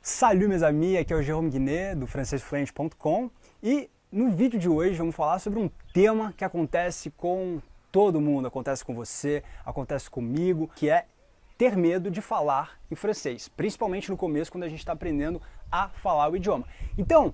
Salut mes amis, aqui é o Jérôme Guinet do francesfluente.com e no vídeo de hoje vamos falar sobre um tema que acontece com todo mundo, acontece com você, acontece comigo, que é ter medo de falar em francês, principalmente no começo quando a gente está aprendendo a falar o idioma. Então,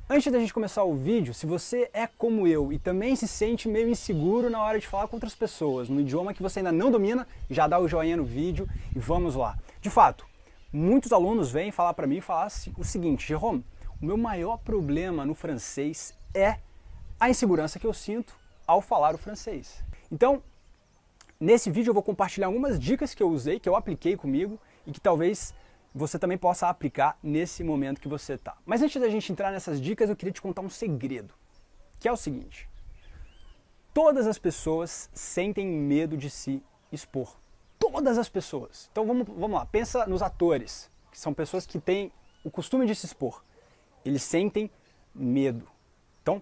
antes da gente começar o vídeo, se você é como eu e também se sente meio inseguro na hora de falar com outras pessoas, no idioma que você ainda não domina, já dá o joinha no vídeo e vamos lá. De fato, muitos alunos vêm falar para mim e falar o seguinte: Jérôme, o meu maior problema no francês é a insegurança que eu sinto ao falar o francês. Então, nesse vídeo eu vou compartilhar algumas dicas que eu usei, que eu apliquei comigo e que talvez você também possa aplicar nesse momento que você está. Mas antes da gente entrar nessas dicas, eu queria te contar um segredo, que é o seguinte: todas as pessoas sentem medo de se expor. Todas as pessoas. Então vamos lá, pensa nos atores, que são pessoas que têm o costume de se expor. Eles sentem medo. Então,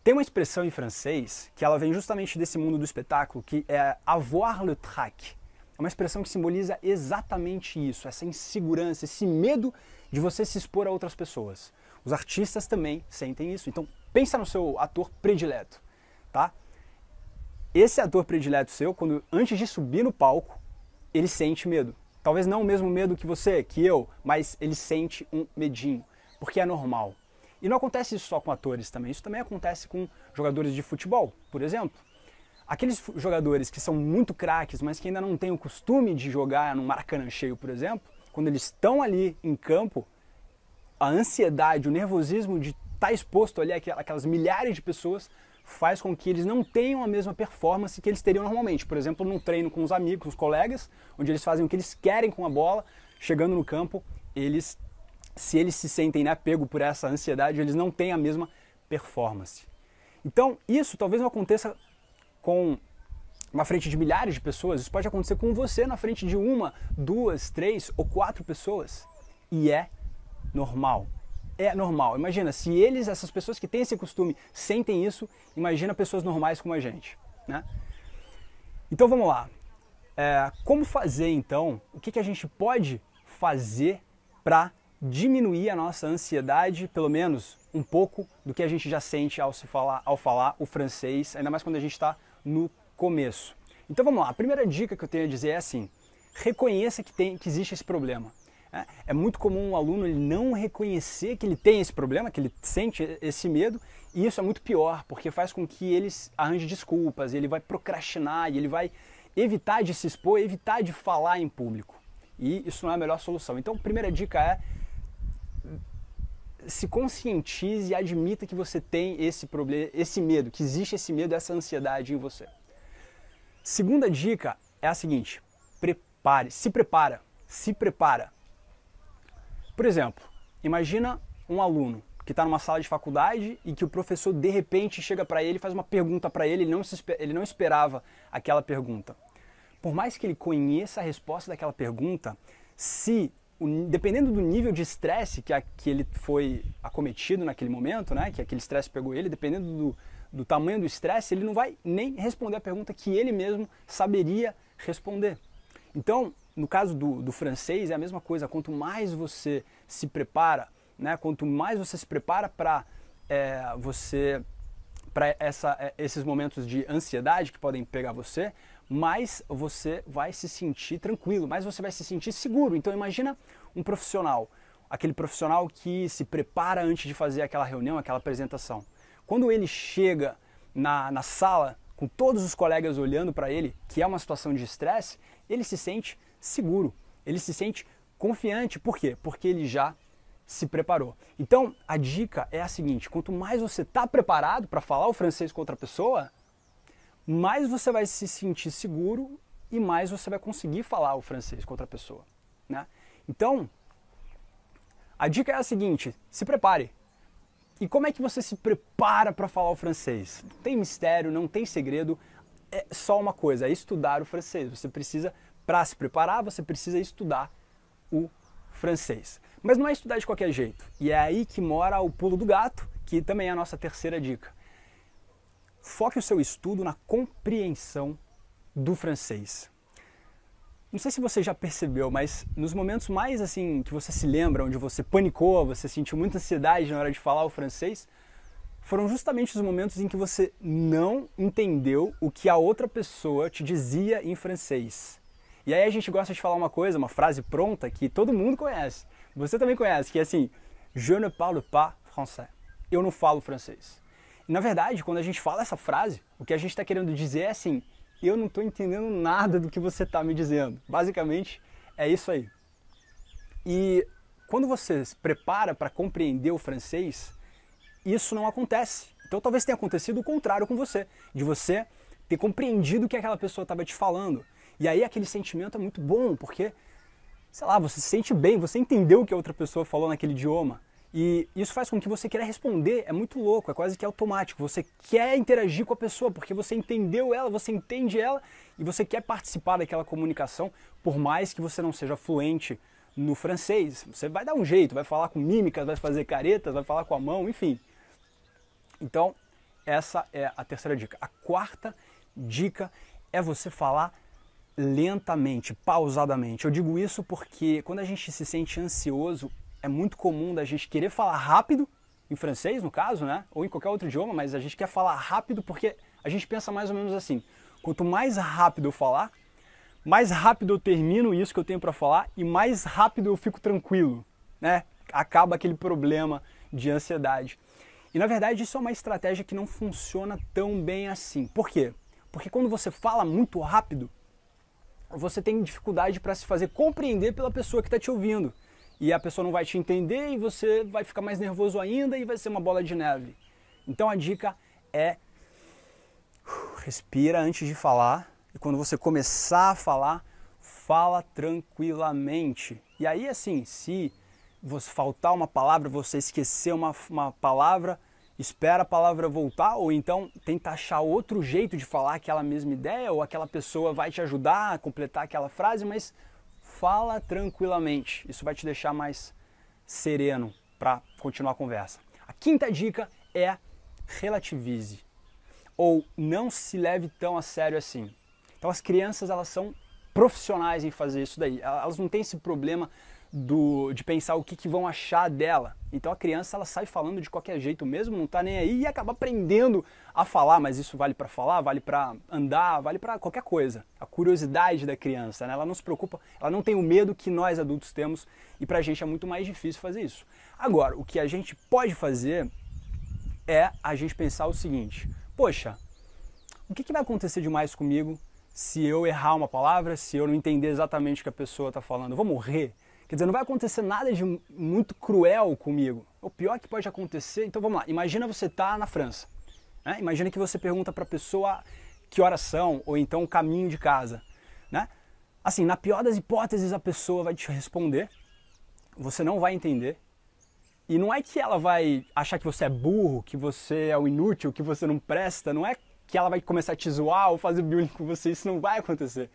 tem uma expressão em francês que ela vem justamente desse mundo do espetáculo, que é avoir le trac. É uma expressão que simboliza exatamente isso, essa insegurança, esse medo de você se expor a outras pessoas. Os artistas também sentem isso. Então, pensa no seu ator predileto, tá? Esse ator predileto seu, antes de subir no palco, ele sente medo. Talvez não o mesmo medo que você, que eu, mas ele sente um medinho, porque é normal. E não acontece isso só com atores também, isso também acontece com jogadores de futebol, por exemplo. Aqueles jogadores que são muito craques, mas que ainda não têm o costume de jogar no Maracanã cheio, por exemplo, quando eles estão ali em campo, a ansiedade, o nervosismo de estar exposto ali àquelas milhares de pessoas faz com que eles não tenham a mesma performance que eles teriam normalmente. Por exemplo, num treino com os amigos, com os colegas, onde eles fazem o que eles querem com a bola, chegando no campo, se eles se sentem pego por essa ansiedade, eles não têm a mesma performance. Então, isso talvez não aconteça com uma frente de milhares de pessoas, isso pode acontecer com você na frente de uma, duas, três ou quatro pessoas. E é normal. É normal. Imagina, se essas pessoas que têm esse costume, sentem isso, imagina pessoas normais como a gente, né? Então vamos lá. Como fazer então? O que a gente pode fazer para diminuir a nossa ansiedade, pelo menos um pouco do que a gente já sente ao falar o francês, ainda mais quando a gente está no começo. Então vamos lá. A primeira dica que eu tenho a dizer é assim: reconheça que existe esse problema. É muito comum um aluno ele não reconhecer que ele tem esse problema, que ele sente esse medo, e isso é muito pior, porque faz com que ele arranje desculpas, ele vai procrastinar, e ele vai evitar de se expor, evitar de falar em público. E isso não é a melhor solução. Então a primeira dica é: se conscientize e admita que você tem esse problema, esse medo, que existe esse medo, essa ansiedade em você. Segunda dica é a seguinte: se prepara. Por exemplo, imagina um aluno que está numa sala de faculdade e que o professor de repente chega para ele e faz uma pergunta para ele, ele não esperava aquela pergunta. Por mais que ele conheça a resposta daquela pergunta, dependendo do nível de estresse que ele foi acometido naquele momento, né, que aquele estresse pegou ele, dependendo do tamanho do estresse, ele não vai nem responder a pergunta que ele mesmo saberia responder. Então, no caso do francês é a mesma coisa. Quanto mais você se prepara, né, quanto mais você se prepara para esses momentos de ansiedade que podem pegar você, mais você vai se sentir tranquilo, mais você vai se sentir seguro. Então imagina um profissional, aquele profissional que se prepara antes de fazer aquela reunião, aquela apresentação. Quando ele chega na sala, com todos os colegas olhando para ele, que é uma situação de estresse, ele se sente seguro, ele se sente confiante. Por quê? Porque ele já se preparou. Então, a dica é a seguinte: quanto mais você está preparado para falar o francês com outra pessoa, mais você vai se sentir seguro e mais você vai conseguir falar o francês com outra pessoa, né? Então, a dica é a seguinte: se prepare. E como é que você se prepara para falar o francês? Não tem mistério, não tem segredo, é só uma coisa: é estudar o francês. Você precisa, para se preparar, você precisa estudar o francês. Mas não é estudar de qualquer jeito. E é aí que mora o pulo do gato, que também é a nossa terceira dica. Foque o seu estudo na compreensão do francês. não sei se você já percebeu, mas nos momentos mais assim que você se lembra, onde você panicou, você sentiu muita ansiedade na hora de falar o francês, foram justamente os momentos em que você não entendeu o que a outra pessoa te dizia em francês. E aí a gente gosta de falar uma coisa, uma frase pronta que todo mundo conhece. Você também conhece, que é assim: Je ne parle pas français. Eu não falo francês. E na verdade, quando a gente fala essa frase, o que a gente está querendo dizer é assim: eu não estou entendendo nada do que você está me dizendo. Basicamente, é isso aí. E quando você se prepara para compreender o francês, isso não acontece. Então talvez tenha acontecido o contrário com você, de você ter compreendido o que aquela pessoa estava te falando. E aí aquele sentimento é muito bom, porque, sei lá, você se sente bem, você entendeu o que a outra pessoa falou naquele idioma. E isso faz com que você queira responder, é muito louco, é quase que automático. Você quer interagir com a pessoa porque você entendeu ela, você entende ela e você quer participar daquela comunicação, por mais que você não seja fluente no francês. Você vai dar um jeito, vai falar com mímicas, vai fazer caretas, vai falar com a mão, enfim. Então, essa é a terceira dica. A quarta dica é você falar lentamente, pausadamente. Eu digo isso porque quando a gente se sente ansioso, é muito comum da gente querer falar rápido, em francês no caso, né? Ou em qualquer outro idioma, mas a gente quer falar rápido porque a gente pensa mais ou menos assim: quanto mais rápido eu falar, mais rápido eu termino isso que eu tenho para falar e mais rápido eu fico tranquilo, né? Acaba aquele problema de ansiedade. E na verdade isso é uma estratégia que não funciona tão bem assim. Por quê? Porque quando você fala muito rápido, você tem dificuldade para se fazer compreender pela pessoa que está te ouvindo. E a pessoa não vai te entender e você vai ficar mais nervoso ainda e vai ser uma bola de neve. Então a dica é: respira antes de falar e quando você começar a falar, fala tranquilamente. E aí assim, se você faltar uma palavra, você esquecer uma palavra, espera a palavra voltar, ou então tenta achar outro jeito de falar aquela mesma ideia, ou aquela pessoa vai te ajudar a completar aquela frase, mas fala tranquilamente. Isso vai te deixar mais sereno para continuar a conversa. A quinta dica é: relativize, ou não se leve tão a sério assim. Então as crianças, elas são profissionais em fazer isso daí. Elas não têm esse problema de pensar o que vão achar dela. Então a criança, ela sai falando de qualquer jeito mesmo, não tá nem aí, e acaba aprendendo a falar, mas isso vale para falar, vale para andar, vale para qualquer coisa. A curiosidade da criança, né? Ela não se preocupa, ela não tem o medo que nós adultos temos, e pra gente é muito mais difícil fazer isso. Agora, o que a gente pode fazer é a gente pensar o seguinte: poxa, o que vai acontecer demais comigo se eu errar uma palavra, se eu não entender exatamente o que a pessoa está falando? Eu vou morrer? Quer dizer, não vai acontecer nada de muito cruel comigo. O pior que pode acontecer... Então vamos lá, imagina você estar na França, né? Imagina que você pergunta para a pessoa que horas são, ou então o caminho de casa, né? Assim, na pior das hipóteses, a pessoa vai te responder, você não vai entender, e não é que ela vai achar que você é burro, que você é o inútil, que você não presta, não é que ela vai começar a te zoar ou fazer bullying com você, isso não vai acontecer.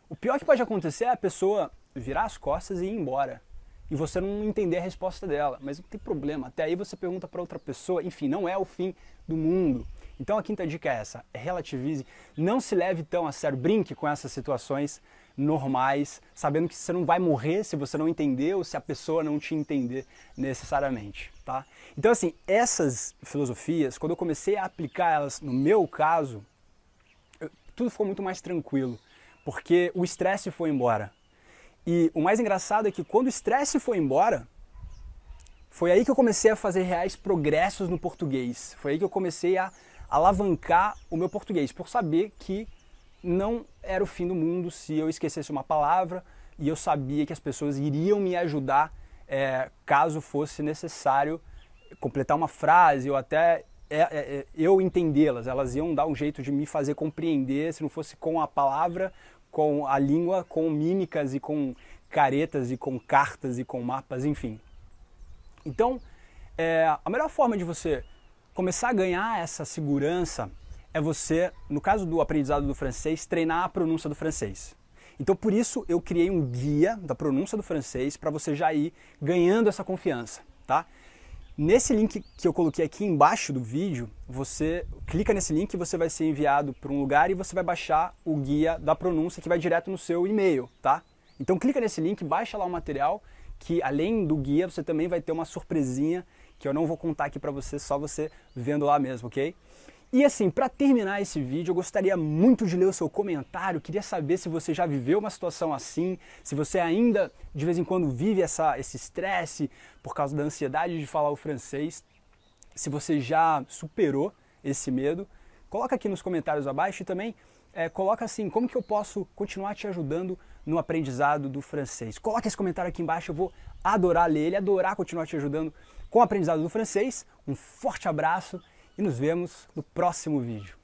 O pior que pode acontecer é a pessoa virar as costas e ir embora, e você não entender a resposta dela, mas não tem problema, até aí você pergunta para outra pessoa, enfim, não é o fim do mundo. Então a quinta dica é essa: relativize, não se leve tão a sério, brinque com essas situações normais, sabendo que você não vai morrer se você não entender ou se a pessoa não te entender necessariamente, tá? Então assim, essas filosofias, quando eu comecei a aplicar elas no meu caso, tudo ficou muito mais tranquilo, porque o estresse foi embora. E o mais engraçado é que quando o estresse foi embora, foi aí que eu comecei a fazer reais progressos no português. Foi aí que eu comecei a alavancar o meu português, por saber que não era o fim do mundo se eu esquecesse uma palavra, e eu sabia que as pessoas iriam me ajudar caso fosse necessário completar uma frase ou até eu entendê-las. Elas iam dar um jeito de me fazer compreender, se não fosse com a palavra, com a língua, com mímicas e com caretas e com cartas e com mapas, enfim. Então, a melhor forma de você começar a ganhar essa segurança é você, no caso do aprendizado do francês, treinar a pronúncia do francês. Então, por isso, eu criei um guia da pronúncia do francês para você já ir ganhando essa confiança, tá? Nesse link que eu coloquei aqui embaixo do vídeo, você clica nesse link e você vai ser enviado para um lugar e você vai baixar o guia da pronúncia que vai direto no seu e-mail, tá? Então clica nesse link, baixa lá o material, que além do guia você também vai ter uma surpresinha que eu não vou contar aqui para você, só você vendo lá mesmo, ok? E assim, para terminar esse vídeo, eu gostaria muito de ler o seu comentário, queria saber se você já viveu uma situação assim, se você ainda de vez em quando vive esse estresse por causa da ansiedade de falar o francês, se você já superou esse medo, coloca aqui nos comentários abaixo e também coloca assim, como que eu posso continuar te ajudando no aprendizado do francês. Coloca esse comentário aqui embaixo, eu vou adorar ler ele, adorar continuar te ajudando com o aprendizado do francês. Um forte abraço e nos vemos no próximo vídeo.